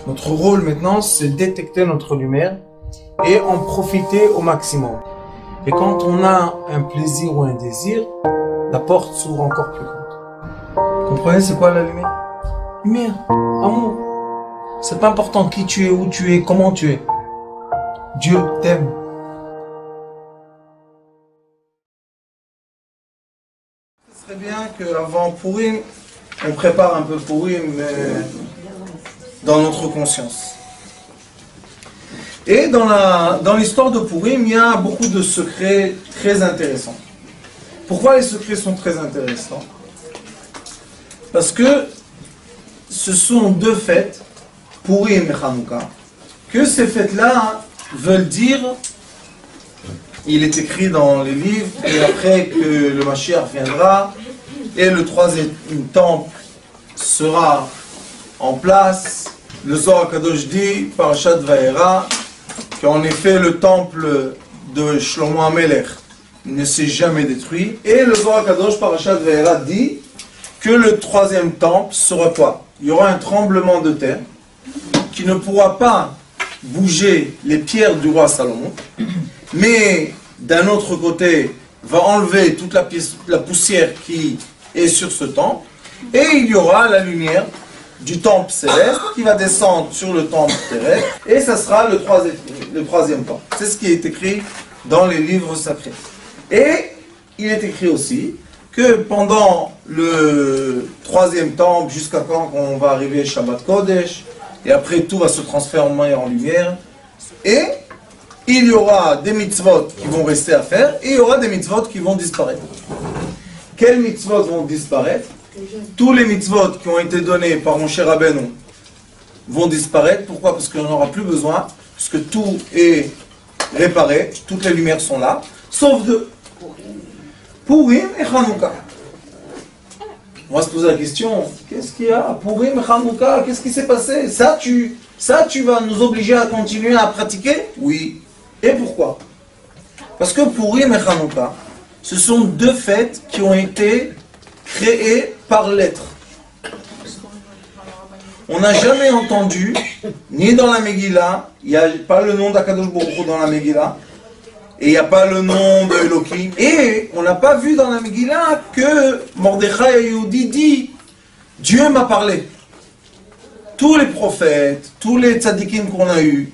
Notre rôle maintenant, c'est détecter notre lumière et en profiter au maximum. Et quand on a un plaisir ou un désir, la porte s'ouvre encore plus grande. Vous comprenez c'est quoi la lumière? Lumière, amour. C'est pas important qui tu es, où tu es, comment tu es. Dieu t'aime. Ce serait bien qu'avant Pourim, on prépare un peu Pourim dans notre conscience. Et dans l'histoire de Pourim, il y a beaucoup de secrets très intéressants. Pourquoi les secrets sont très intéressants? Parce que ce sont deux fêtes, Pourim et Hanouka, que ces fêtes-là veulent dire, il est écrit dans les livres, et après que le Mashiach viendra, et le troisième temple sera en place, le Zohar Kadosh dit, Parashat Vayera, qu'en effet le temple de Shlomo HaMelech ne s'est jamais détruit, et le Zohar Kadosh Parashat Vayera dit que le troisième temple sera quoi? Il y aura un tremblement de terre qui ne pourra pas bouger les pierres du roi Salomon, mais d'un autre côté va enlever toute la poussière qui est sur ce temple, et il y aura la lumière du temple céleste qui va descendre sur le temple terrestre, et ça sera le troisième temple. C'est ce qui est écrit dans les livres sacrés. Et il est écrit aussi que pendant le troisième temple, jusqu'à quand on va arriver Shabbat Kodesh, et après tout va se transformer en lumière, et il y aura des mitzvot qui vont rester à faire, et il y aura des mitzvot qui vont disparaître. Quels mitzvot vont disparaître? Tous les mitzvot qui ont été donnés par Moshe Rabbeinu vont disparaître. Pourquoi? Parce qu'on n'en aura plus besoin, puisque tout est réparé, toutes les lumières sont là, sauf deux. Pourim et Hanouka. On va se poser la question, qu'est-ce qu'il y a? Pourim et Hanouka, qu'est-ce qui s'est passé? Ça, tu vas nous obliger à continuer à pratiquer? Oui. Et pourquoi? Parce que Pourim et Hanouka, ce sont deux fêtes qui ont été créées par lettres. On n'a jamais entendu, ni dans la Megillah, il n'y a pas le nom d'Akadosh Baruch Hu dans la Megillah, et il n'y a pas le nom de Elohim, et on n'a pas vu dans la Megillah que Mordechai Yehudi dit « Dieu m'a parlé ». Tous les prophètes, tous les tzadikim qu'on a eus,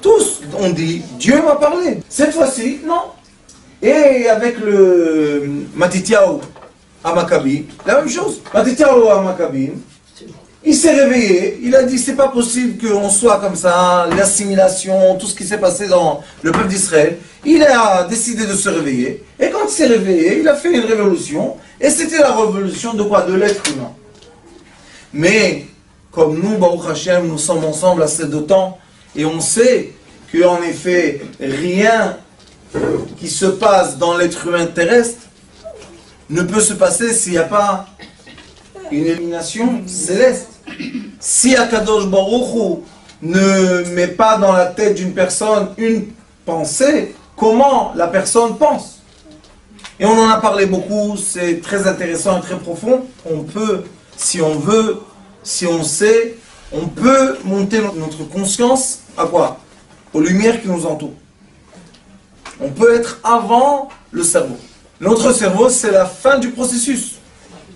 tous ont dit « Dieu m'a parlé ». Cette fois-ci, non. Et avec le Matityahu à Maccabi, la même chose. Matityahu à Maccabi, il s'est réveillé, il a dit c'est pas possible qu'on soit comme ça, l'assimilation, tout ce qui s'est passé dans le peuple d'Israël. Il a décidé de se réveiller, et quand il s'est réveillé, il a fait une révolution, et c'était la révolution de quoi? De l'être humain. Mais, comme nous, Baruch Hashem, nous sommes ensemble assez de temps, et on sait qu'en effet, rien qui se passe dans l'être humain terrestre ne peut se passer s'il n'y a pas une élimination céleste. Si Akadosh Baruch Hu ne met pas dans la tête d'une personne une pensée, comment la personne pense? Et on en a parlé beaucoup, c'est très intéressant et très profond. On peut, si on veut, si on sait, on peut monter notre conscience à quoi? Aux lumières qui nous entourent. On peut être avant le cerveau. Notre cerveau, c'est la fin du processus.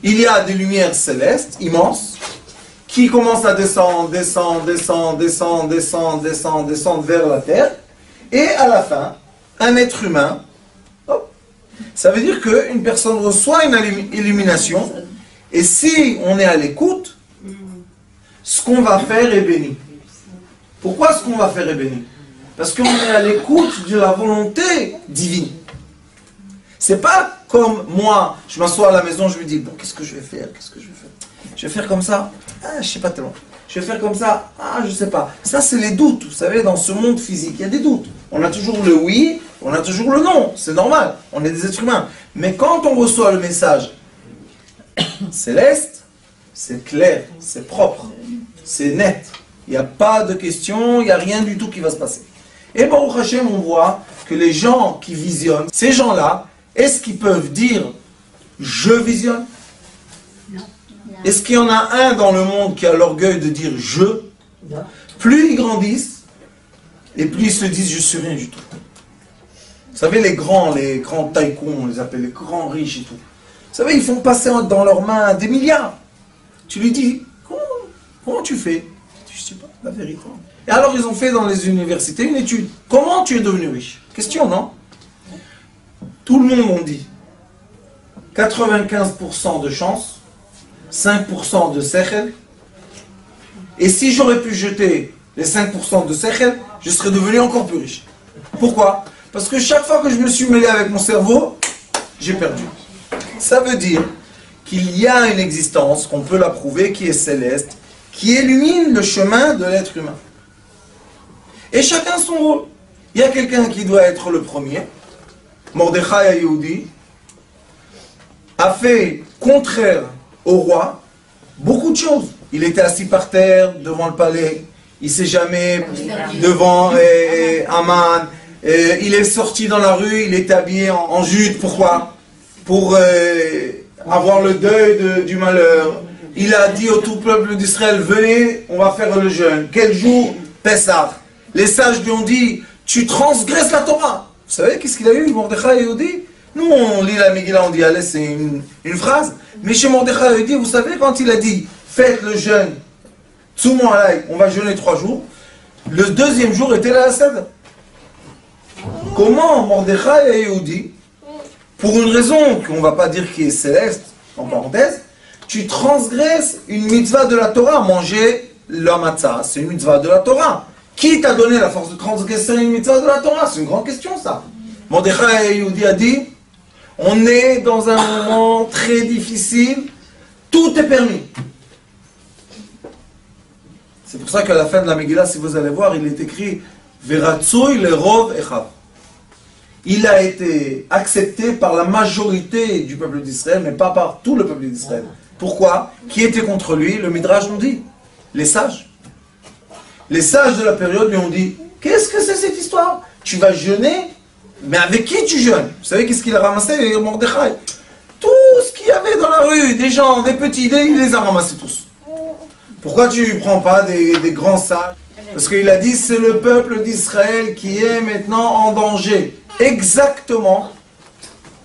Il y a des lumières célestes, immenses, qui commencent à descendre vers la Terre. Et à la fin, un être humain, hop, ça veut dire qu'une personne reçoit une illumination. Et si on est à l'écoute, ce qu'on va faire est béni. Pourquoi ce qu'on va faire est béni? Parce qu'on est à l'écoute de la volonté divine. C'est pas comme moi, je m'assois à la maison, je me dis, bon, qu'est-ce que je vais faire? Qu'est-ce que je vais faire? Je vais faire comme ça? Ah, je sais pas tellement. Je vais faire comme ça? Ah, je sais pas. Ça, c'est les doutes. Vous savez, dans ce monde physique, il y a des doutes. On a toujours le oui, on a toujours le non. C'est normal. On est des êtres humains. Mais quand on reçoit le message céleste, c'est clair, c'est propre, c'est net. Il n'y a pas de question, il n'y a rien du tout qui va se passer. Et Baruch Hashem, on voit que les gens qui visionnent, ces gens-là, est-ce qu'ils peuvent dire « je visionne » ? Est-ce qu'il y en a un dans le monde qui a l'orgueil de dire « je » ? plus ils grandissent, et plus ils se disent je suis rien du tout. Vous savez, les grands tycoons, on les appelle les grands riches et tout. Vous savez, ils font passer dans leurs mains des milliards. Tu lui dis, comment tu fais? Je sais pas, la vérité. Et alors ils ont fait dans les universités une étude. Comment tu es devenu riche? Question, non? Tout le monde, on dit 95% de chance, 5% de sechel. Et si j'aurais pu jeter les 5% de sechel, je serais devenu encore plus riche. Pourquoi? Parce que chaque fois que je me suis mêlé avec mon cerveau, j'ai perdu. Ça veut dire qu'il y a une existence, qu'on peut la prouver, qui est céleste, qui illumine le chemin de l'être humain. Et chacun son rôle. Il y a quelqu'un qui doit être le premier. Mordechai Ayoudi a fait contraire au roi beaucoup de choses. Il était assis par terre devant le palais. Il ne s'est jamais devant Aman. Il est sorti dans la rue, il est habillé en jude. Pourquoi? Pour avoir le deuil du malheur. Il a dit au tout peuple d'Israël, venez, on va faire le jeûne. Quel jour? Pessah. Les sages lui ont dit, tu transgresses la Torah. Vous savez qu'est-ce qu'il a eu, Mordechai Yehudi? Nous, on lit la Megillah, on dit, allez, c'est une phrase. Mais chez Mordechai Yehudi, vous savez, quand il a dit, faites le jeûne, Tsumon Alay, on va jeûner 3 jours, le deuxième jour était la Seder. Comment Mordechai Yehudi, pour une raison qu'on ne va pas dire qui est céleste, en parenthèse, tu transgresses une mitzvah de la Torah, manger la matzah, c'est une mitzvah de la Torah. Qui t'a donné la force de transgresser une mitzvah de la Torah? C'est une grande question, ça. Mordechai Yehudi a dit, on est dans un moment très difficile, tout est permis. C'est pour ça qu'à la fin de la Megillah, si vous allez voir, il est écrit Veratzoy le rov echav. Il a été accepté par la majorité du peuple d'Israël, mais pas par tout le peuple d'Israël. Pourquoi? Qui était contre lui? Le Midrash nous dit, les sages. Les sages de la période lui ont dit, qu'est-ce que c'est cette histoire? Tu vas jeûner? Mais avec qui tu jeûnes? Vous savez qu'est-ce qu'il a ramassé, Mordechai? Tout ce qu'il y avait dans la rue, des gens, des petits, il les a ramassés tous. Pourquoi tu ne prends pas des grands sages? Parce qu'il a dit, c'est le peuple d'Israël qui est maintenant en danger. Exactement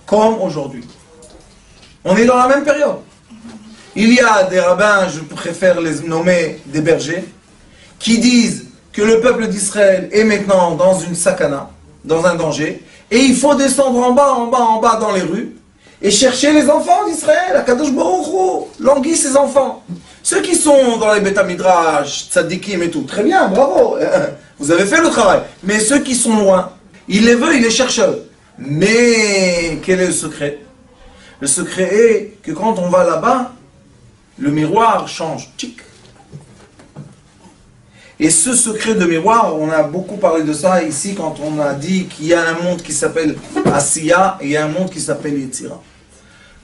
comme aujourd'hui. On est dans la même période. Il y a des rabbins, je préfère les nommer des bergers, qui disent que le peuple d'Israël est maintenant dans une sakana, dans un danger, et il faut descendre en bas dans les rues, et chercher les enfants d'Israël, à Kadosh Baruch Hu, languit ses enfants. Ceux qui sont dans les Beth Midrash, tzadikim et tout, très bien, bravo, vous avez fait le travail. Mais ceux qui sont loin, il les veut, il les cherche. Mais quel est le secret? Le secret est que quand on va là-bas, le miroir change. Tchic. Et ce secret de miroir, on a beaucoup parlé de ça ici quand on a dit qu'il y a un monde qui s'appelle Asiya et il y a un monde qui s'appelle Yetzira.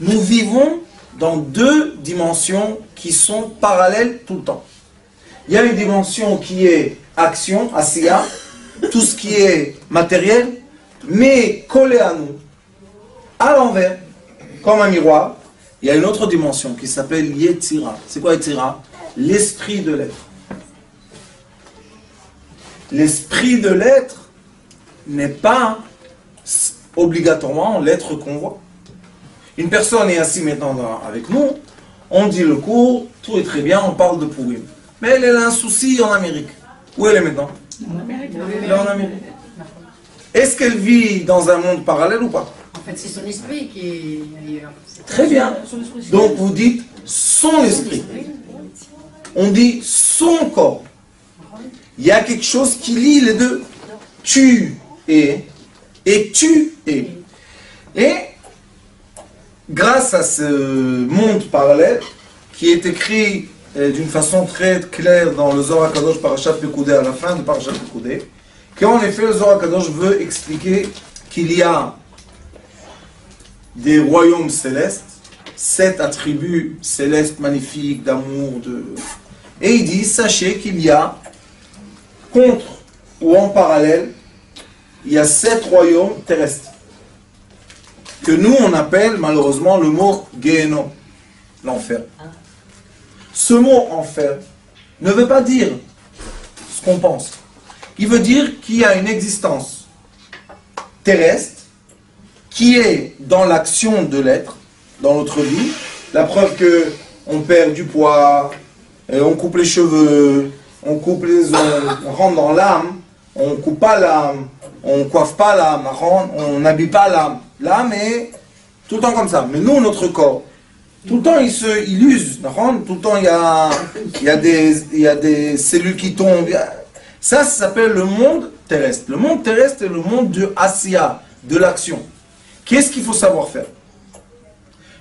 Nous vivons dans 2 dimensions qui sont parallèles tout le temps. Il y a une dimension qui est action, Asiya, tout ce qui est matériel, mais collé à nous, à l'envers, comme un miroir. Il y a une autre dimension qui s'appelle Yetzira. C'est quoi Yetzira? L'esprit de l'être. L'esprit de l'être n'est pas obligatoirement l'être qu'on voit. Une personne est assise maintenant avec nous, on dit le cours, tout est très bien, on parle de Purim. Mais elle a un souci en Amérique. Où elle est maintenant? En Amérique. Elle est en Amérique. Est-ce qu'elle vit dans un monde parallèle ou pas? En fait, c'est son esprit qui est ailleurs. Très bien. Donc vous dites son esprit. On dit son corps. Il y a quelque chose qui lie les deux. Tu es et tu es. Et grâce à ce monde parallèle qui est écrit d'une façon très claire dans le Zohar HaKadosh Parashat Pekudei, à la fin de Parashat Pekudei, qu'en effet le Zohar HaKadosh veut expliquer qu'il y a des royaumes célestes, 7 attributs célestes magnifiques d'amour, et il dit, sachez qu'il y a contre ou en parallèle, il y a 7 royaumes terrestres que nous on appelle malheureusement le mot Gehenom, l'enfer. Ce mot enfer ne veut pas dire ce qu'on pense. Il veut dire qu'il y a une existence terrestre qui est dans l'action de l'être, dans notre vie. La preuve que on perd du poids, on coupe les cheveux, on coupe les ongles, on rentre dans l'âme, on coupe pas l'âme, on coiffe pas l'âme, on n'habille pas l'âme. L'âme est tout le temps comme ça. Mais nous, notre corps, tout le temps il use, tout le temps il y a des cellules qui tombent. Ça s'appelle le monde terrestre. Le monde terrestre est le monde de Asiya, de l'action. Qu'est-ce qu'il faut savoir faire?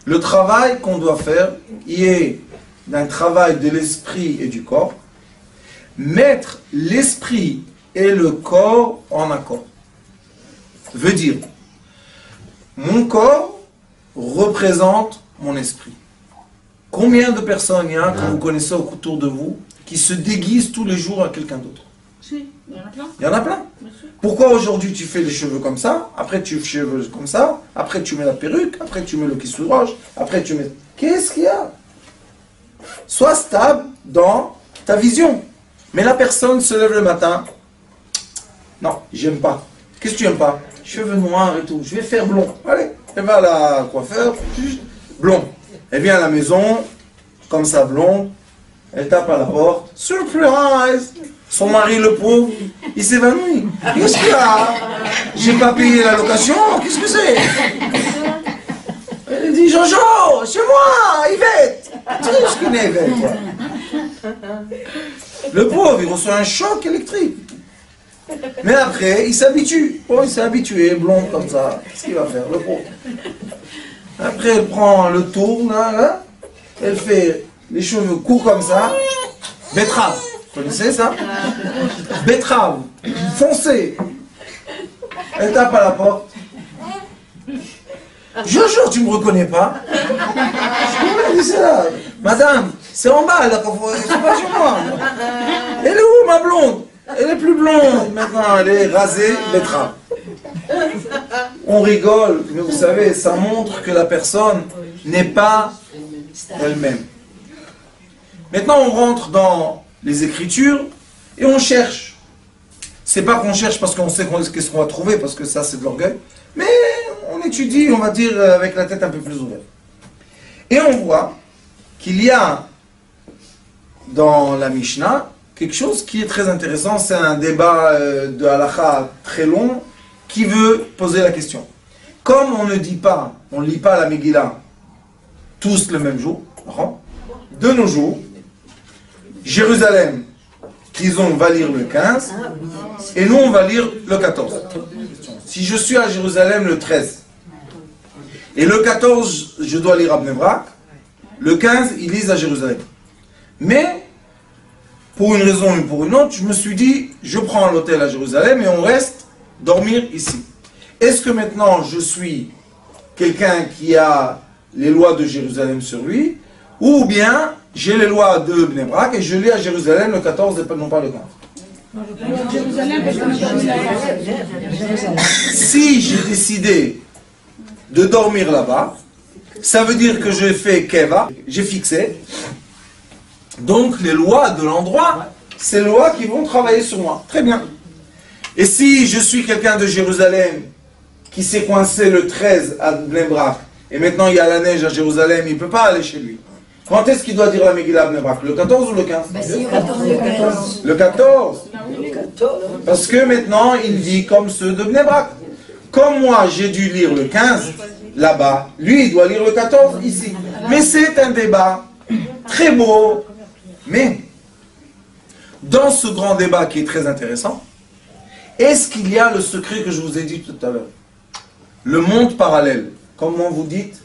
Le travail qu'on doit faire, il est d'un travail de l'esprit et du corps. Mettre l'esprit et le corps en accord. Veut dire, mon corps représente mon esprit. Combien de personnes il y a que vous connaissez autour de vous qui se déguisent tous les jours à quelqu'un d'autre? Si, il y en a plein. Il y en a plein. Pourquoi aujourd'hui tu fais les cheveux comme ça, après tu fais les cheveux comme ça, après tu mets la perruque, après tu mets le kissouroche, après tu mets... Qu'est-ce qu'il y a? Sois stable dans ta vision. Mais la personne se lève le matin. Non, j'aime pas. Qu'est-ce que tu n'aimes pas? Cheveux noirs et tout. Je vais faire blond. Allez, elle va à la coiffeur, blond. Elle vient à la maison, comme ça blond. Elle tape à la porte. Surprise! Son mari, le pauvre, il s'évanouit. Qu'est-ce qu'il y a? J'ai pas payé la location, qu'est-ce que c'est? Elle dit, Jojo, c'est moi, Yvette. Tu sais ce qu'il est, Yvette, toi. Le pauvre, il reçoit un choc électrique. Mais après, il s'habitue. Oh, il s'est habitué, blond comme ça. Qu'est-ce qu'il va faire, le pauvre? Après, elle prend le tour, là. Elle fait les cheveux courts comme ça. Betterave. Vous connaissez ça? Betterave. Foncé. Elle tape à la porte. Jojo, tu me reconnais pas? Je dis ça. Madame, c'est en bas, là, c'est pas chez moi. Elle est où, ma blonde? Elle est plus blonde. Maintenant, elle est rasée, betterave. On rigole, mais vous savez, ça montre que la personne n'est pas elle-même. Maintenant, on rentre dans les Écritures et on cherche. C'est pas qu'on cherche parce qu'on sait qu'est-ce qu'on va trouver, parce que ça, c'est de l'orgueil. Mais on étudie, on va dire, avec la tête un peu plus ouverte. Et on voit qu'il y a dans la Mishnah quelque chose qui est très intéressant. C'est un débat de halakha très long qui veut poser la question. Comme on ne dit pas, on ne lit pas la Megillah tous le même jour, de nos jours, Jérusalem, disons, va lire le 15, et nous on va lire le 14. Si je suis à Jérusalem le 13, et le 14, je dois lire à Bnei Brak, le 15, ils lisent à Jérusalem. Mais, pour une raison ou pour une autre, je me suis dit, je prends l'hôtel à Jérusalem et on reste dormir ici. Est-ce que maintenant je suis quelqu'un qui a les lois de Jérusalem sur lui, ou bien j'ai les lois de Bnei Brak et je lis à Jérusalem le 14 et non pas le 15? Si j'ai décidé de dormir là-bas, ça veut dire que j'ai fait Keva, j'ai fixé. Donc les lois de l'endroit, c'est les lois qui vont travailler sur moi. Très bien. Et si je suis quelqu'un de Jérusalem qui s'est coincé le 13 à Bnei Brak, et maintenant il y a la neige à Jérusalem, il ne peut pas aller chez lui. Quand est-ce qu'il doit dire la Megillah à Bnei Brak? Le 14 ou le 15? Le 14. Parce que maintenant il dit comme ceux de Bnei Brak. Comme moi j'ai dû lire le 15 là-bas, lui il doit lire le 14 ici. Mais c'est un débat très beau. Mais dans ce grand débat qui est très intéressant, est-ce qu'il y a le secret que je vous ai dit tout à l'heure? Le monde parallèle. Comment vous dites?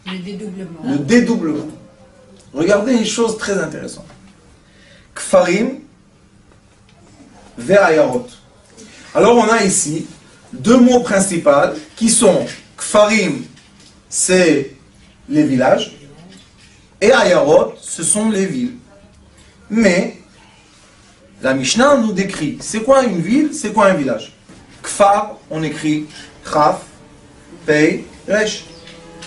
Le dédoublement. Le dédoublement. Regardez une chose très intéressante. Kfarim ve'ayarot. Alors on a ici deux mots principaux qui sont Kfarim, c'est les villages, et Ayarot, ce sont les villes. Mais la Mishnah nous décrit, c'est quoi une ville, c'est quoi un village? Kfar, on écrit Chaf, Pei, Resh.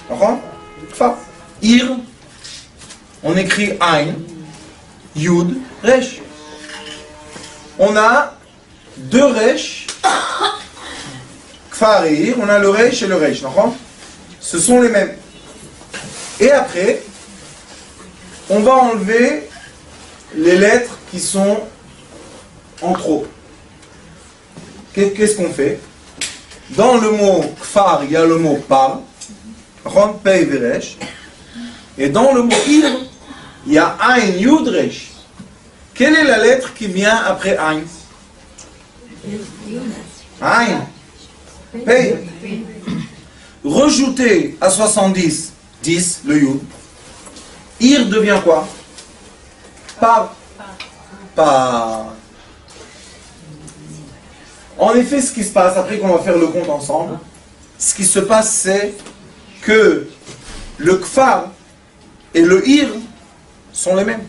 Kfar. Ir, on écrit Ain, Yud, Resh. on a deux resh, kfar et ir, on a le resh et le resh, d'accord? Ce sont les mêmes. Et après, on va enlever les lettres qui sont en trop. Qu'est-ce qu'on fait? Dans le mot kfar, il y a le mot par, pei veresh, et dans le mot ir, il y a ein, yud, resh. Quelle est la lettre qui vient après ein? Ein. Pei. Rajouter à 70, 10, le yud. Ir devient quoi? Par. Par. En effet, ce qui se passe, après qu'on va faire le compte ensemble, ce qui se passe, c'est que le kfar et le ir sont les mêmes.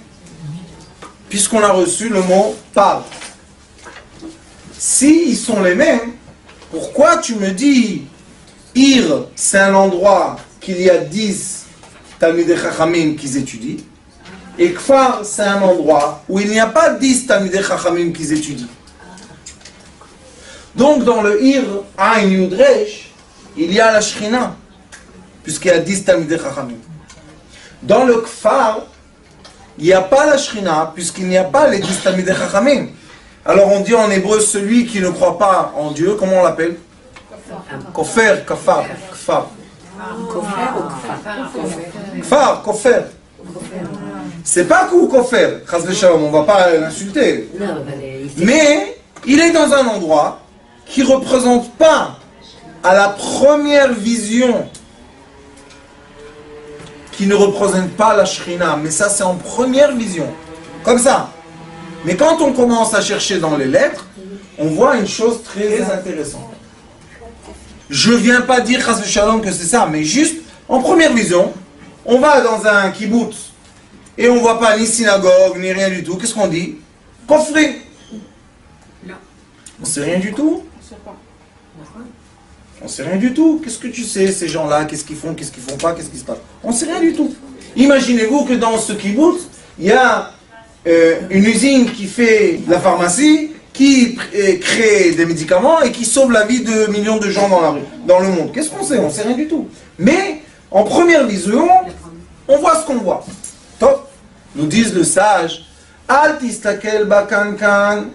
Puisqu'on a reçu le mot par. Si ils sont les mêmes, pourquoi tu me dis ir, c'est un endroit qu'il y a 10 Talmidei Chachamim qui étudient, et kfar, c'est un endroit où il n'y a pas 10 Talmidei Chachamim qui étudient. Donc dans le ir, ein, yud, resh, il y a la Shekhinah, puisqu'il y a 10 Talmidei Chachamim. Dans le kfar, il n'y a pas la Shekhinah, puisqu'il n'y a pas les 10 Talmidei Chachamim. Alors on dit en hébreu, celui qui ne croit pas en Dieu, comment on l'appelle? Kofer, kafar, kfar. Kfar, kofer. C'est pas kofer, chas v'shalom, on ne va pas l'insulter. Mais il est dans un endroit qui ne représente pas à la première vision, qui ne représente pas la Shekhinah, mais ça c'est en première vision, comme ça. Mais quand on commence à chercher dans les lettres, on voit une chose très intéressante. Je ne viens pas dire chas v'shalom que c'est ça, mais juste en première vision, on va dans un kibbutz et on ne voit pas ni synagogue ni rien du tout. Qu'est-ce qu'on dit? Kofri. On ne sait rien du tout. On ne sait rien du tout. Qu'est-ce que tu sais, ces gens-là? Qu'est-ce qu'ils font? Qu'est-ce qu'ils font pas? Qu'est-ce qui se passe? On ne sait rien du tout. Imaginez-vous que dans ce kibbutz, il y a une usine qui fait la pharmacie, qui crée des médicaments et qui sauve la vie de millions de gens dans la rue, dans le monde. Qu'est-ce qu'on sait? On ne sait rien du tout. Mais, en première vision, on voit ce qu'on voit. Top. Nous disent le sage, Al tistakel bakankan,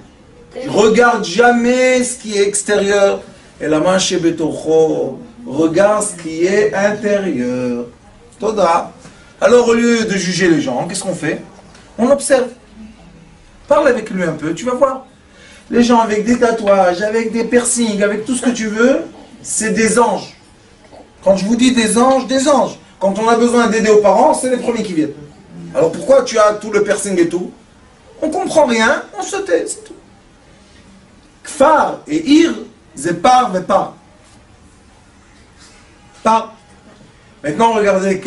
regarde jamais ce qui est extérieur, et la main chez betocho, regarde ce qui est intérieur. Toda. Alors, au lieu de juger les gens, qu'est-ce qu'on fait? On observe. Parle avec lui un peu, tu vas voir. Les gens avec des tatouages, avec des piercings, avec tout ce que tu veux, c'est des anges. Quand je vous dis des anges, des anges. Quand on a besoin d'aider aux parents, c'est les premiers qui viennent. Alors pourquoi tu as tout le piercing et tout? On comprend rien, on se tait, c'est tout. Kfar et ir, c'est par et par. Par. Maintenant regardez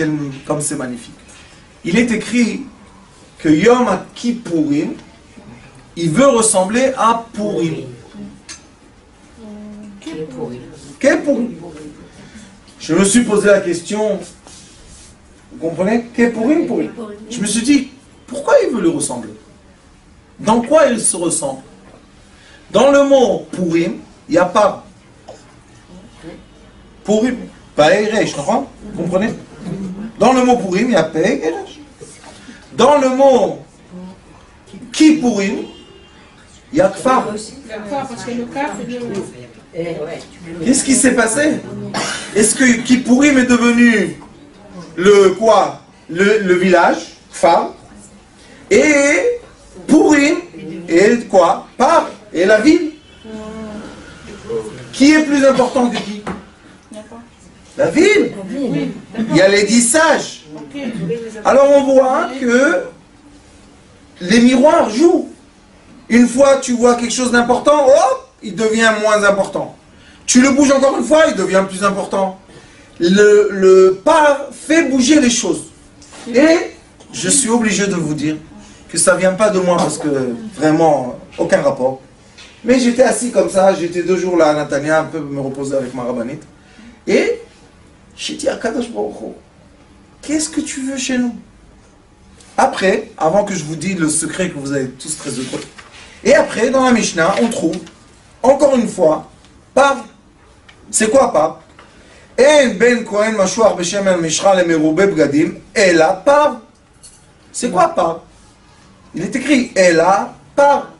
comme c'est magnifique. Il est écrit que Yom Kippourim, il veut ressembler à Purim. Kippourim. Je me suis posé la question, vous comprenez? Kippourim, Purim. Je me suis dit, pourquoi il veut le ressembler? Dans quoi il se ressemble? Dans le mot Purim, il n'y a pas Purim, pas Eresh, vous comprenez? Dans le mot Purim, il y a Pei Eresh. Dans le mot Kippourim, il y a Kfar. Qu'est-ce qui s'est passé? Est-ce que Kippourim est devenu le quoi? Le village, Kfar, et Purim est quoi? Par, et la ville. Qui est plus important que qui? La ville. Il y a les 10 sages. Alors on voit que les miroirs jouent. Une fois tu vois quelque chose d'important, hop, il devient moins important. Tu le bouges encore une fois, il devient plus important. Le par fait bouger les choses. Et je suis obligé de vous dire que ça ne vient pas de moi parce que vraiment, aucun rapport. Mais j'étais assis comme ça, j'étais 2 jours là à Natania, un peu me reposer avec ma rabbinite. Et j'ai dit à Kadosh Baruch Hu, qu'est-ce que tu veux chez nous? Après, avant que je vous dise le secret que vous avez tous très heureux, Et après, dans la Mishnah, on trouve, encore une fois, par. C'est quoi par? En ben Kohen mashouach b'shem el mishra le meroube bgadim, ela par. C'est quoi par? Il est écrit ela par.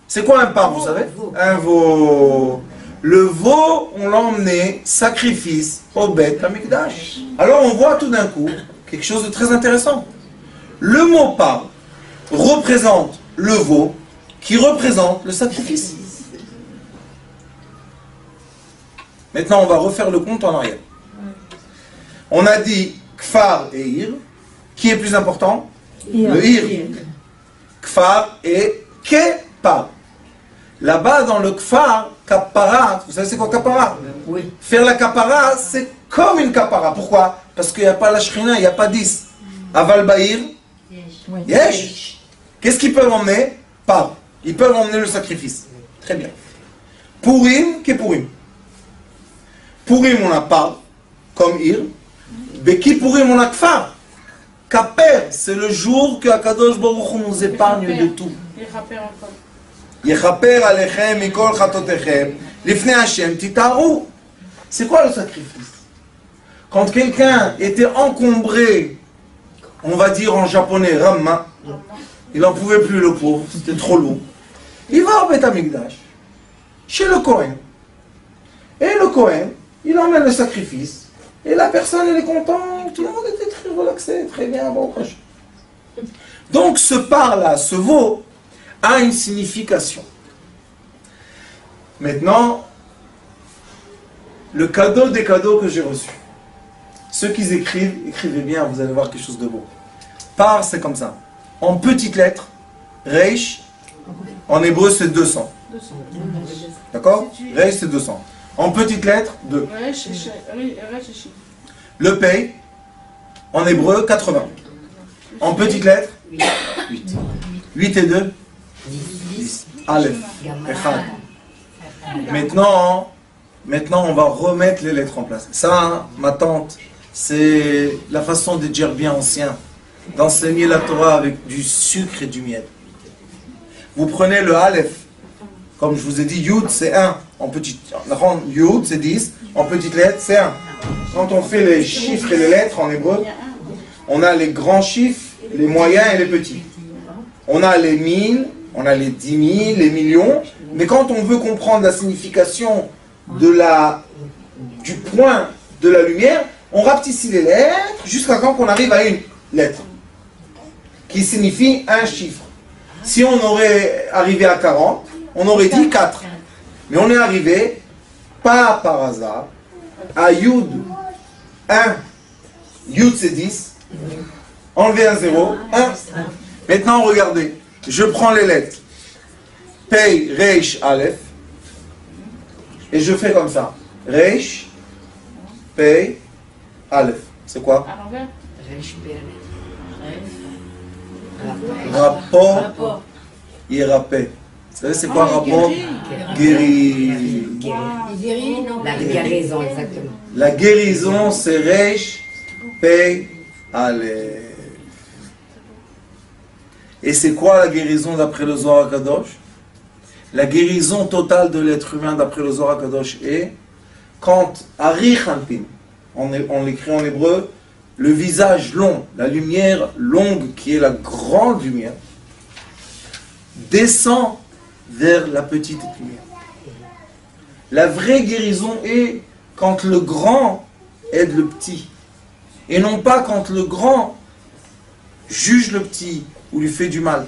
C'est quoi un par, vous savez? Un veau. Le veau, on l'a emmené sacrifice au Beth Amikdash. Alors on voit tout d'un coup quelque chose de très intéressant. Le mot par représente le veau qui représente le sacrifice. Maintenant on va refaire le compte en arrière. On a dit Kfar et Ir. Qui est plus important? Le Ir. Kfar et Kepar. Là-bas, dans le kfar, kapara, vous savez c'est quoi kapara? Oui. Faire la kapara, c'est comme une kapara. Pourquoi? Parce qu'il n'y a pas la shrina, il n'y a pas 10. Aval Bahir, yesh. Qu'est-ce qu'ils peuvent emmener? Par. Ils peuvent emmener le sacrifice. Très bien. Purim, qu'est Purim? Purim, on a par, comme Ir. Beki Purim, on a kfar. Kaper, c'est le jour que Akadosh Baruch Hu nous épargne de tout. Yechaper alechem mikol chatotechem lifnei Hashem titaru. C'est quoi le sacrifice? Quand quelqu'un était encombré, on va dire en japonais, ramma, il n'en pouvait plus le pauvre, c'était trop lourd. Il va au Beth Amikdash, chez le Kohen. Et le Kohen, il emmène le sacrifice. Et la personne, elle est contente, tout le monde était très relaxé, très bien, bon, donc ce par-là, ce veau, a une signification. Maintenant, le cadeau des cadeaux que j'ai reçus. Ceux qui écrivent, écrivez bien, vous allez voir quelque chose de beau. Par, c'est comme ça. En petites lettres, Reish, en hébreu c'est 200. D'accord? Reish c'est 200. En petites lettres, 2. Le Pei, en hébreu 80. En petites lettres, 8. 8 et 2 10. Aleph. Echad. Maintenant, on va remettre les lettres en place. Ça, ma tante, c'est la façon de dire bien ancien, d'enseigner la Torah avec du sucre et du miel. Vous prenez le Aleph, comme je vous ai dit, Yud c'est 1, en petite. Yud c'est 10, en petites lettres c'est 1. Quand on fait les chiffres et les lettres en hébreu, on a les grands chiffres, les moyens et les petits. On a les 1000, on a les 10 000, les millions, mais quand on veut comprendre la signification du point de la lumière, on rapetissait les lettres jusqu'à quand on arrive à une lettre, qui signifie un chiffre. Si on aurait arrivé à 40, on aurait dit 4. Mais on est arrivé, pas par hasard, à Yud 1. Yud c'est 10. Enlever un 0, 1. Maintenant, regardez. Je prends les lettres. Pei, Reish, Aleph. Et je fais comme ça. Reish, Pei, Aleph. C'est quoi? Rapport, Irapé. Vous savez, c'est quoi rapport? Guéri. La guérison, exactement. La guérison, c'est Reish, Pei, Aleph. Et c'est quoi la guérison d'après le Zohar HaKadosh? La guérison totale de l'être humain d'après le Zohar HaKadosh est quand Ari Hanpin, on l'écrit en hébreu, le visage long, la lumière longue qui est la grande lumière, descend vers la petite lumière. La vraie guérison est quand le grand aide le petit. Et non pas quand le grand juge le petit ou lui fait du mal.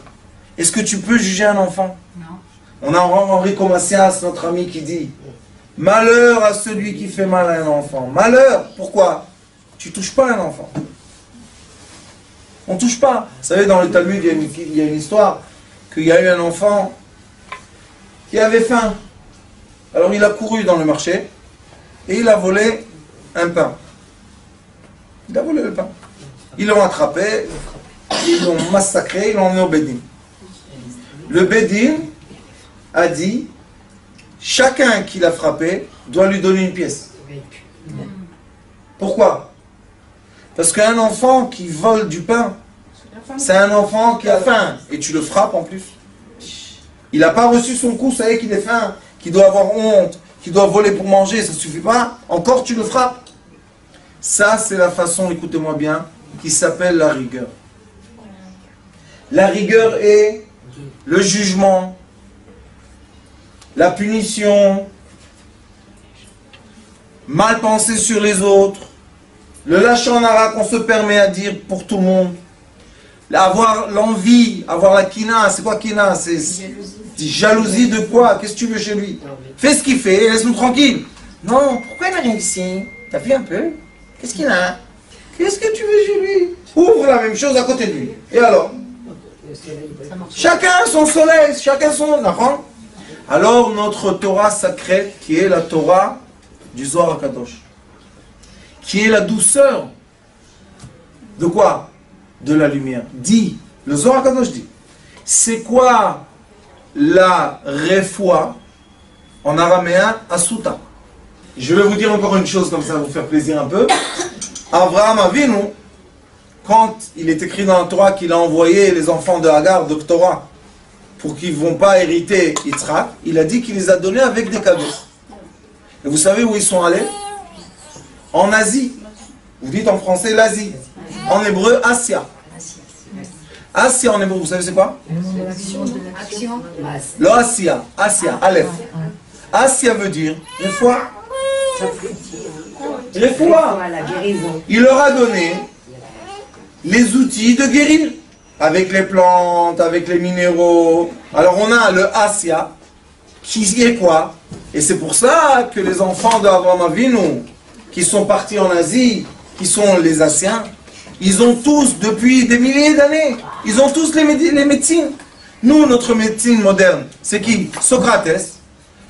Est-ce que tu peux juger un enfant? Non. On a Enrico Macias, notre ami, qui dit « Malheur à celui qui fait mal à un enfant. » Malheur, pourquoi? Tu ne touches pas un enfant. On ne touche pas. Vous savez, dans le Talmud, il y a une histoire qu'il y a eu un enfant qui avait faim. Alors il a couru dans le marché et il a volé un pain. Il a volé le pain. Ils l'ont attrapé, ils l'ont massacré, ils l'ont emmené au Bédin. Le Bédin a dit, chacun qui l'a frappé doit lui donner une pièce. Pourquoi? Parce qu'un enfant qui vole du pain, c'est un enfant qui a faim, et tu le frappes en plus. Il n'a pas reçu son coup, ça y est qu'il est faim, qu'il doit avoir honte, qu'il doit voler pour manger, ça ne suffit pas. Encore tu le frappes. Ça, c'est la façon, écoutez-moi bien, qui s'appelle la rigueur. La rigueur est le jugement, la punition, mal penser sur les autres, le lachon hara qu'on se permet à dire pour tout le monde, avoir l'envie, avoir la kina. C'est quoi kina? C'est jalousie de quoi? Qu'est-ce que tu veux chez lui? Fais ce qu'il fait et laisse-nous tranquille. Non, pourquoi il n'a rien ici? T'as vu un peu? Qu'est-ce qu'il a? Qu'est-ce que tu veux chez lui? Ouvre la même chose à côté de lui. Et alors? Chacun son soleil, chacun son enfant. Alors notre Torah sacrée, qui est la Torah du Zohar HaKadosh, qui est la douceur de quoi? De la lumière. Dit, le Zohar HaKadosh dit, c'est quoi la refoua en araméen asuta? Je vais vous dire encore une chose comme ça, vous faire plaisir un peu. Abraham Avinu, quand il est écrit dans la Torah qu'il a envoyé les enfants de Hagar, de Torah, pour qu'ils ne vont pas hériter Yitzhak, il a dit qu'il les a donnés avec des cadeaux. Et vous savez où ils sont allés? En Asie. Vous dites en français l'Asie. En hébreu, Asia. Asia en hébreu, vous savez c'est quoi? Action. Le Asia. Asia, Aleph. Asia veut dire une fois. La guérison. Il leur a donné les outils de guérir. Avec les plantes, avec les minéraux. Alors on a le Asia, qui est quoi? Et c'est pour ça que les enfants d'Abraham Avinu, qui sont partis en Asie, qui sont les Asiens, ils ont tous, depuis des milliers d'années, ils ont tous les médecines. Nous, notre médecine moderne, c'est qui? Socrates.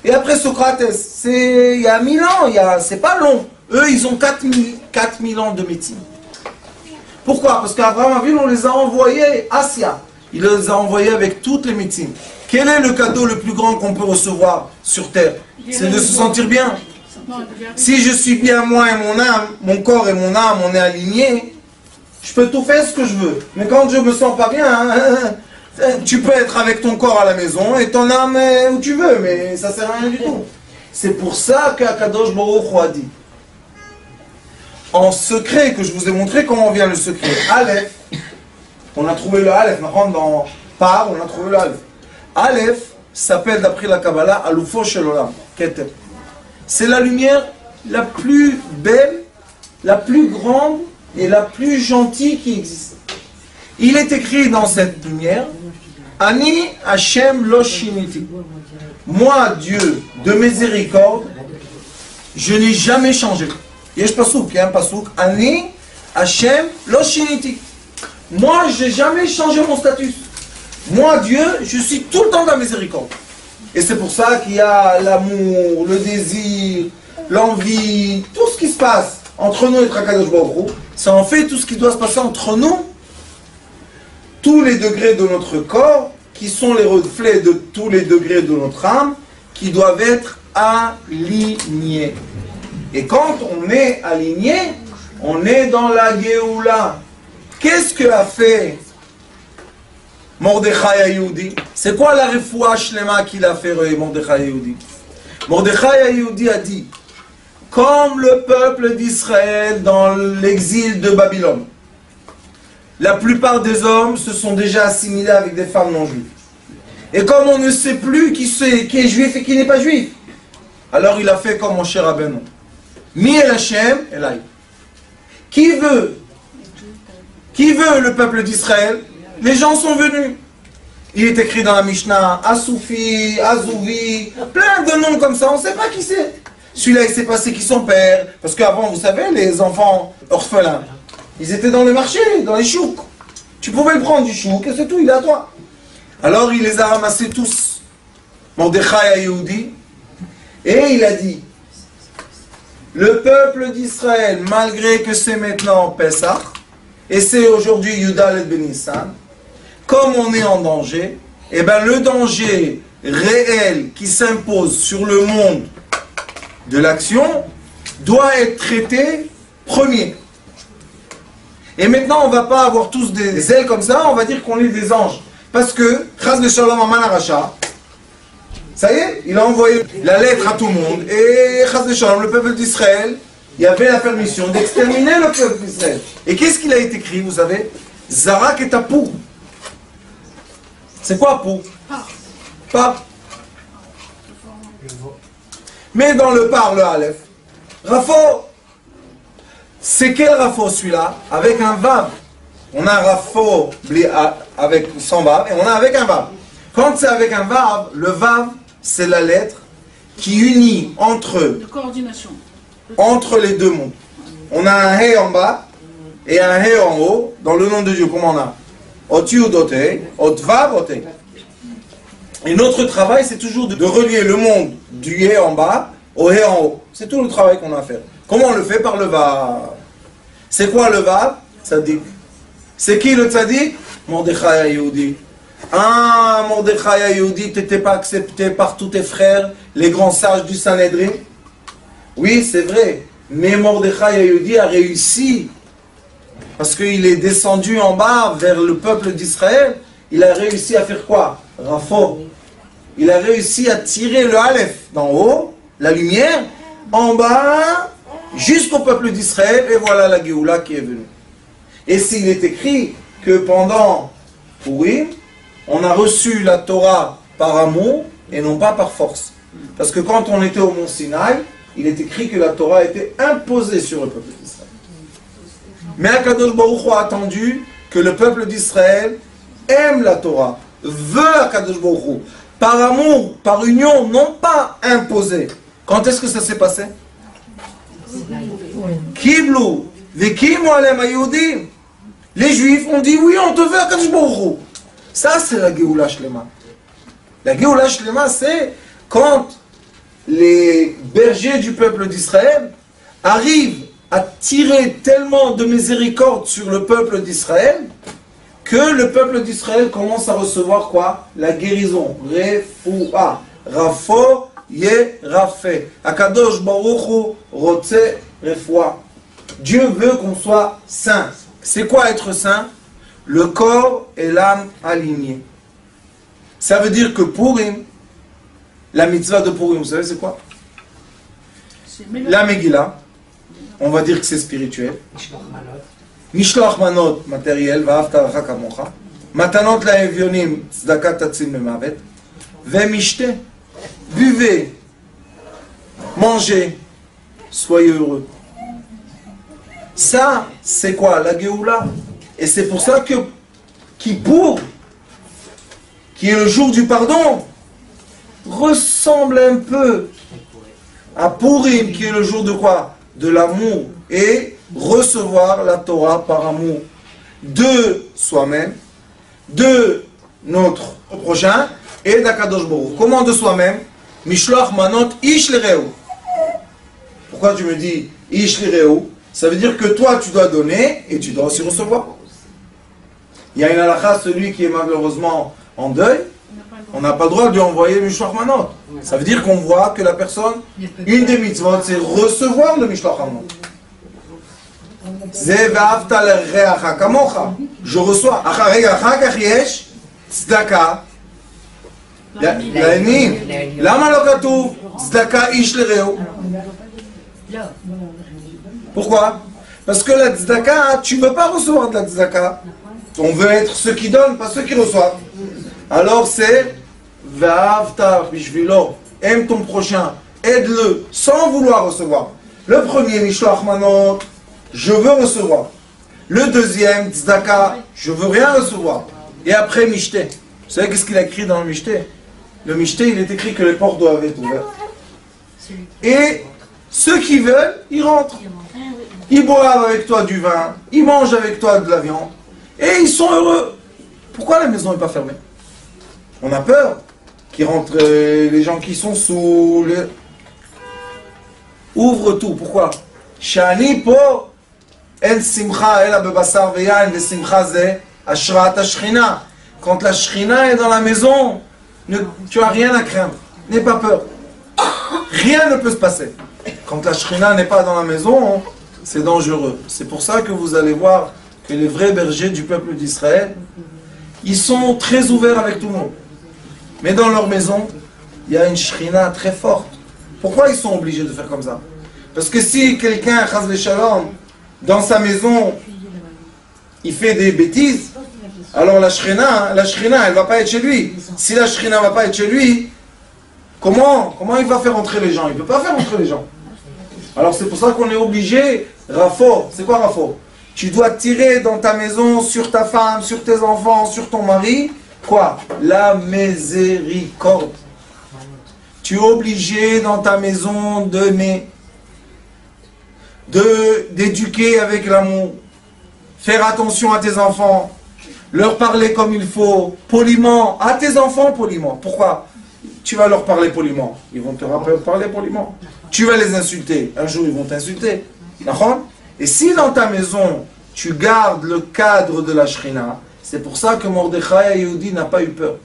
Et après Socrates, c'est il y a 1000 ans, c'est pas long. Eux, ils ont 4000 ans de médecine. Pourquoi? Parce qu'Abraham Avinu, on les a envoyés Asia. Il les a envoyés avec toutes les médecines. Quel est le cadeau le plus grand qu'on peut recevoir sur terre? C'est de se sentir bien. Si je suis bien moi et mon âme, mon corps et mon âme, on est alignés, je peux tout faire ce que je veux. Mais quand je me sens pas bien, tu peux être avec ton corps à la maison et ton âme où tu veux, mais ça sert à rien du tout. C'est pour ça qu'Akadosh Baruch Hu a dit, en secret, que je vous ai montré comment vient le secret. Aleph, on a trouvé le Aleph, dans Par, on a trouvé le Aleph. Aleph s'appelle d'après la Kabbalah Alufo Shel Olam, Keter. C'est la lumière la plus belle, la plus grande et la plus gentille qui existe. Il est écrit dans cette lumière, Ani Hashem lo shiniti. Moi, Dieu de miséricorde, je n'ai jamais changé. Yesh pasuk, il y a un pasuk, Ani Hashem lo shiniti. Moi, je n'ai jamais changé mon statut. Moi, Dieu, je suis tout le temps dans la miséricorde. Et c'est pour ça qu'il y a l'amour, le désir, l'envie, tout ce qui se passe entre nous et Akadosh Baruch Hu, c'est en fait tout ce qui doit se passer entre nous, tous les degrés de notre corps, qui sont les reflets de tous les degrés de notre âme, qui doivent être alignés. Et quand on est aligné, on est dans la Géoula. Qu'est-ce que a fait Mordechai Hayoudi? C'est quoi la refoua shlema qu'il a fait Mordechai Hayoudi? Mordechai Hayoudi a dit, comme le peuple d'Israël dans l'exil de Babylone, la plupart des hommes se sont déjà assimilés avec des femmes non juives. Et comme on ne sait plus qui est juif et qui n'est pas juif, alors il a fait comme mon cher Rabbeinu. Mi el Hashem elai. Qui veut le peuple d'Israël? Les gens sont venus. Il est écrit dans la Mishnah, Asoufi, Azouvi, plein de noms comme ça, on ne sait pas qui c'est. Celui-là, il s'est passé qui son père. Parce qu'avant, vous savez, les enfants orphelins, ils étaient dans les marchés, dans les chouks. Tu pouvais le prendre du chouk et c'est tout, il est à toi. Alors il les a ramassés tous. Mordechai Hayoudi. Et il a dit, le peuple d'Israël, malgré que c'est maintenant Pessah, et c'est aujourd'hui Yudal et Benissan, comme on est en danger, et bien le danger réel qui s'impose sur le monde de l'action doit être traité premier. Et maintenant on ne va pas avoir tous des ailes comme ça, on va dire qu'on est des anges. Parce que, Chas de Shalom Aman Aracha, Ça y est, il a envoyé la lettre à tout le monde. Et Chas v'Shalom, le peuple d'Israël, il y avait la permission d'exterminer le peuple d'Israël. Et qu'est-ce qu'il a été écrit, vous savez? Zarak et Tapou. C'est quoi Pou? Par. Mais dans le par, le Aleph, Rafo, c'est quel Rafo celui-là? Avec un Vav. On a un Rafo avec sans Vav et on a avec un Vav. Quand c'est avec un Vav, le Vav, c'est la lettre qui unit entre les deux mondes. On a un He en bas et un He en haut. Dans le nom de Dieu, comment on a? Oti ou dote, ot Vav, ote. Et notre travail, c'est toujours de relier le monde du He en bas au He en haut. C'est tout le travail qu'on a à faire. Comment on le fait? Par le Vav. C'est quoi le Vav? Tzadik. C'est qui le Tzadik? Mordechai Yehudi. Ah, Mordechai Yehudi, tu n'étais pas accepté par tous tes frères, les grands sages du Sanhédrin? Oui, c'est vrai. Mais Mordechai Yehudi a réussi. Parce qu'il est descendu en bas vers le peuple d'Israël. Il a réussi à faire quoi? Rafo. Il a réussi à tirer le Aleph d'en haut, la lumière, en bas, jusqu'au peuple d'Israël. Et voilà la Géoula qui est venue. Et s'il est écrit que pendant Purim, on a reçu la Torah par amour et non pas par force. Parce que quand on était au mont Sinaï, il est écrit que la Torah était imposée sur le peuple d'Israël. Mais Akadosh Baruch Hu a attendu que le peuple d'Israël aime la Torah, veut Akadosh Baruch Hu, par amour, par union, non pas imposée. Quand est-ce que ça s'est passé? Kiblu, vekimu alem hayudim. Les Juifs ont dit oui, on te veut Akadosh Baruch Hu. Ça, c'est la Géoula Shlema. La Géoula Shlema, c'est quand les bergers du peuple d'Israël arrivent à tirer tellement de miséricorde sur le peuple d'Israël que le peuple d'Israël commence à recevoir quoi? La guérison. Refoua. Rafo ye rafé. Akadosh Baruch Hu rotse refoua. Dieu veut qu'on soit saint. C'est quoi être saint? Le corps et l'âme alignés. Ça veut dire que Purim, la mitzvah de Purim, vous savez c'est quoi? La Megillah, on va dire que c'est spirituel. Mishloach manot, matériel, va'afta l'cha kamocha. Matanot la'evyonim, tzedaka tatzim lemavet. Ve'mishte, buvez, mangez, soyez heureux. Ça, c'est quoi? La Géoula. Et c'est pour ça que Kippour, qui est le jour du pardon, ressemble un peu à Purim, qui est le jour de quoi? De l'amour. Et recevoir la Torah par amour de soi-même, de notre prochain et d'Akadosh Baruch Hu. Comment de soi-même? Mishloach manot ish l'ireu. Pourquoi tu me dis ish l'ireu? Ça veut dire que toi tu dois donner et tu dois aussi recevoir. Il y a une halakha, celui qui est malheureusement en deuil, on n'a pas le droit de lui envoyer Mishloach manot. Ça veut dire qu'on voit que la personne, une des mitzvot, c'est recevoir le Mishloach manot. Je reçois. Pourquoi? Parce que la tzedaka, tu ne veux pas recevoir de la tzedaka. On veut être ceux qui donnent, pas ceux qui reçoivent. Alors c'est aime ton prochain, aide-le, sans vouloir recevoir. Le premier, Mishloach manot, je veux recevoir. Le deuxième, tzedaka, je veux rien recevoir. Et après, mishte. Vous savez qu'est-ce qu'il a écrit dans le mishte? Le mishte, il est écrit que les portes doivent être ouvertes. Et ceux qui veulent, ils rentrent. Ils boivent avec toi du vin, ils mangent avec toi de la viande, et ils sont heureux. Pourquoi la maison n'est pas fermée? On a peur qu'ils rentrent les gens qui sont sous. Ouvre tout. Pourquoi? Shani po en simcha ela bebasar veyain ve simcha ze ashrat ashchina. Quand la Shrina est dans la maison, tu n'as rien à craindre. N'aie pas peur. Rien ne peut se passer. Quand la Shrina n'est pas dans la maison, c'est dangereux. C'est pour ça que vous allez voir que les vrais bergers du peuple d'Israël, ils sont très ouverts avec tout le monde. Mais dans leur maison, il y a une shrina très forte. Pourquoi ils sont obligés de faire comme ça? Parce que si quelqu'un, chas v'shalom, dans sa maison, il fait des bêtises, alors la shrina, elle va pas être chez lui. Si la shrina va pas être chez lui, comment il va faire entrer les gens? Il peut pas faire entrer les gens. Alors c'est pour ça qu'on est obligé, Rafo, c'est quoi Rafo? Tu dois tirer dans ta maison, sur ta femme, sur tes enfants, sur ton mari, quoi? La miséricorde. Tu es obligé dans ta maison d'éduquer avec l'amour, faire attention à tes enfants, leur parler comme il faut, poliment, à tes enfants poliment. Pourquoi? Tu vas leur parler poliment, ils vont te parler poliment. Tu vas les insulter, un jour ils vont t'insulter. D'accord? Et si dans ta maison, tu gardes le cadre de la Shrina, c'est pour ça que Mordechai Yehudi n'a pas eu peur.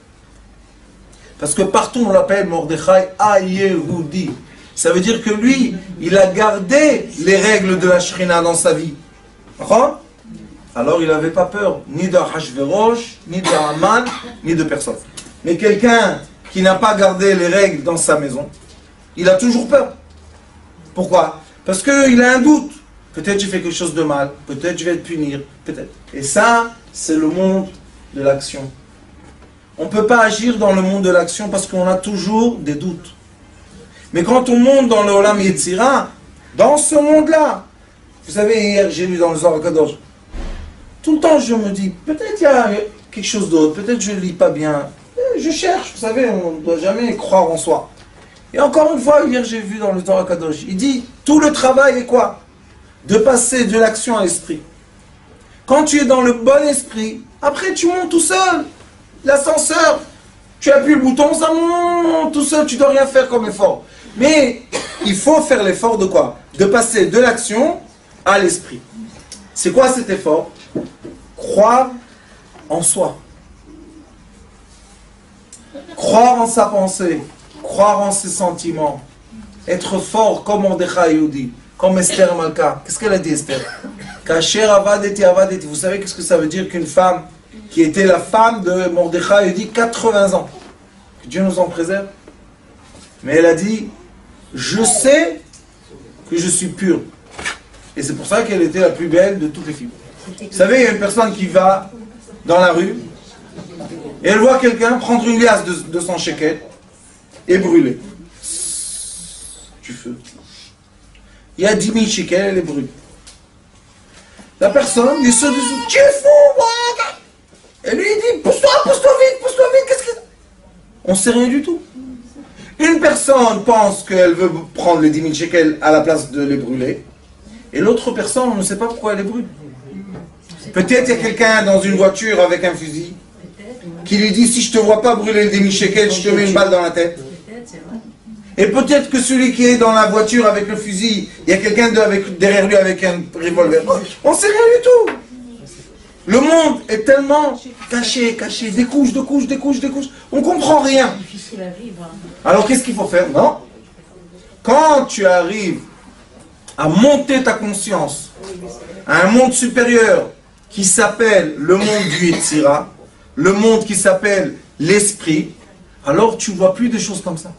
Parce que partout on l'appelle Mordechai Yehudi. Ça veut dire que lui, il a gardé les règles de la Shrina dans sa vie. D'accord? Alors il n'avait pas peur, ni de Hachverosh, ni de Haman, ni de personne. Mais quelqu'un qui n'a pas gardé les règles dans sa maison, il a toujours peur. Pourquoi? Parce qu'il a un doute. Peut-être tu fais quelque chose de mal, peut-être je vais te punir, peut-être. Et ça, c'est le monde de l'action. On ne peut pas agir dans le monde de l'action parce qu'on a toujours des doutes. Mais quand on monte dans le Olam Yetzira, dans ce monde-là, vous savez, hier j'ai lu dans le Zohar HaKadosh, tout le temps je me dis, peut-être il y a quelque chose d'autre, peut-être je ne lis pas bien. Je cherche, vous savez, on ne doit jamais croire en soi. Et encore une fois, hier j'ai vu dans le Zohar HaKadosh, il dit, tout le travail est quoi? De passer de l'action à l'esprit. Quand tu es dans le bon esprit, après tu montes tout seul. L'ascenseur, tu appuies le bouton, ça monte tout seul, tu ne dois rien faire comme effort. Mais il faut faire l'effort de quoi? De passer de l'action à l'esprit. C'est quoi cet effort? Croire en soi. Croire en sa pensée. Croire en ses sentiments. Être fort comme Mordechai Yehudi. Comme Esther Malka. Qu'est-ce qu'elle a dit, Esther? Kacher avadeti avadeti. Vous savez qu'est-ce que ça veut dire qu'une femme qui était la femme de Mordechai Yehudi 80 ans. Que Dieu nous en préserve. Mais elle a dit, je sais que je suis pure. Et c'est pour ça qu'elle était la plus belle de toutes les filles. Vous savez, il y a une personne qui va dans la rue et elle voit quelqu'un prendre une liasse de son shekel et brûler. Du feu. Il y a 10 000 shekels, elle est brûlée. La personne, il se dit, tu es fou, et lui il dit, pousse-toi vite, qu'est-ce que... On ne sait rien du tout. Une personne pense qu'elle veut prendre les 10 000 shekels à la place de les brûler, et l'autre personne, on ne sait pas pourquoi elle les brûle. Peut-être il y a quelqu'un dans une voiture avec un fusil, qui lui dit, si je ne te vois pas brûler les 10 000 shekels, je te mets une balle dans la tête. Et peut-être que celui qui est dans la voiture avec le fusil, il y a quelqu'un derrière lui avec un revolver. On ne sait rien du tout. Le monde est tellement caché, des couches. On ne comprend rien. Alors qu'est-ce qu'il faut faire? Non. Quand tu arrives à monter ta conscience à un monde supérieur qui s'appelle le monde du Yetzira, le monde qui s'appelle l'esprit, alors tu ne vois plus des choses comme ça.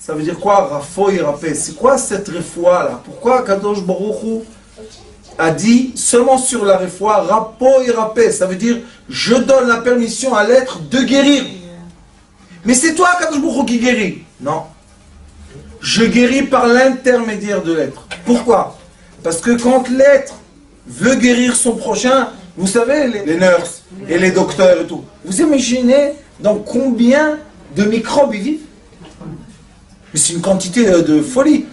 Ça veut dire quoi? Rafo et Rapé. C'est quoi cette refoua là? Pourquoi Kadosh Baruch Hu a dit seulement sur la refoua, Rapo et Rapé? Ça veut dire je donne la permission à l'être de guérir. Mais c'est toi Kadosh Baruch Hu qui guérit. Non. Je guéris par l'intermédiaire de l'être. Pourquoi? Parce que quand l'être veut guérir son prochain, vous savez, les nurses et les docteurs et tout, vous imaginez dans combien de microbes ils vivent? Mais c'est une quantité de folie.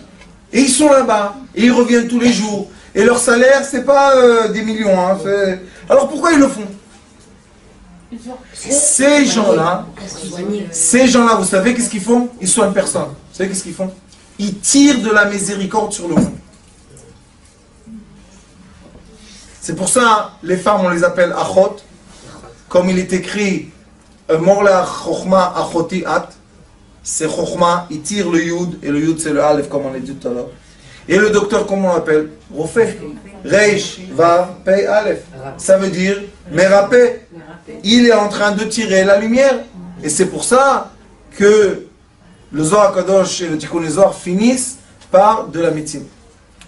Et ils sont là-bas, et ils reviennent tous les jours. Et leur salaire, c'est pas des millions. Hein, alors pourquoi ils le font? Ces gens-là, vous savez qu'est-ce qu'ils font? Ils soignent personne. Vous savez qu'est-ce qu'ils font? Ils tirent de la miséricorde sur le monde. C'est pour ça, les femmes, on les appelle achot. Comme il est écrit, morla chokhma achoti at. C'est chokhma, il tire le yud, et le yud c'est le alef, comme on l'a dit tout à l'heure. Et le docteur, comment on l'appelle? Rofé. Reish, va, pei, alef. Ça veut dire, merapé. Il est en train de tirer la lumière. Et c'est pour ça que le Zohar Kadosh et le Tikkun Zohar finissent par de la médecine.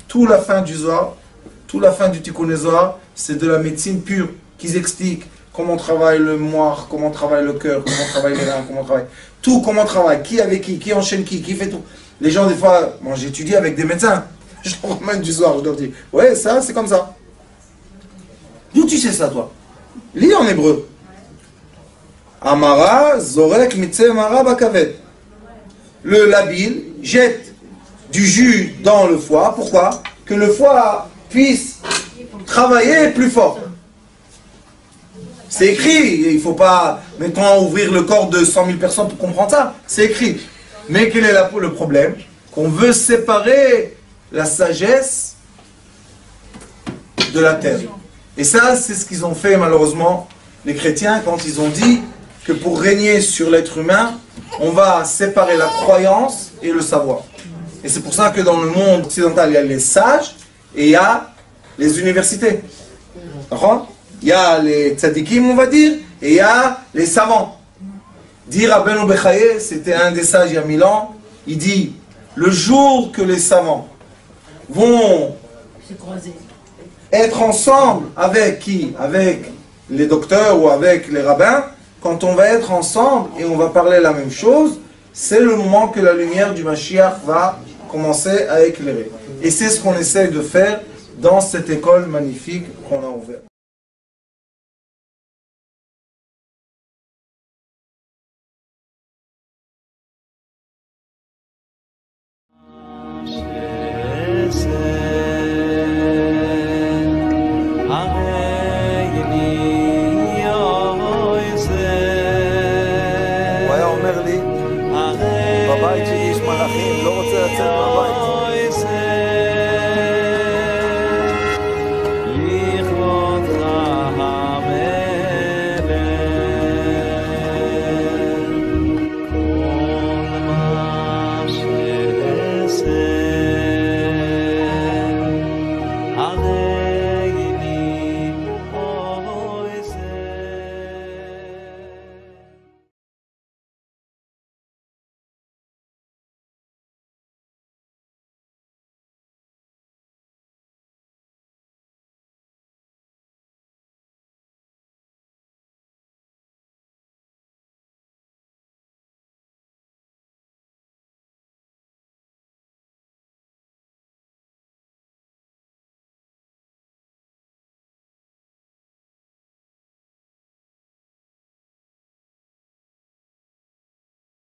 Toute la fin du Zohar, toute la fin du Tikkun Zohar, c'est de la médecine pure, qu'ils expliquent comment travaille le moire, comment travaille le cœur, comment travaille les reins, comment travaille tout, comment travaille, qui avec qui enchaîne qui fait tout. Les gens, des fois, moi j'étudie avec des médecins, je leur ramène du Zohar, je leur dis, ouais, ça c'est comme ça. D'où tu sais ça, toi? Lis en hébreu. Amara, Zorek, Mitze, Mara, Bakavet. Le labile jette du jus dans le foie. Pourquoi? Que le foie puisse travailler plus fort. C'est écrit. Il ne faut pas, mettons, ouvrir le corps de 100 000 personnes pour comprendre ça. C'est écrit. Mais quel est le problème? Qu'on veut séparer la sagesse de la terre. Et ça, c'est ce qu'ils ont fait malheureusement, les chrétiens, quand ils ont dit que pour régner sur l'être humain, on va séparer la croyance et le savoir. Et c'est pour ça que dans le monde occidental, il y a les sages et il y a les universités. D'accord? Il y a les tzadikim, on va dire, et il y a les savants. Dit Rabbeinu Bechaye, c'était un des sages il y a 1000 ans, il dit, le jour que les savants vont être ensemble avec qui? Avec les docteurs ou avec les rabbins. Quand on va être ensemble et on va parler la même chose, c'est le moment que la lumière du Mashiach va commencer à éclairer. Et c'est ce qu'on essaie de faire dans cette école magnifique qu'on a ouverte. בבית שלי יש מלאכים, לא רוצה לצאת מהבית.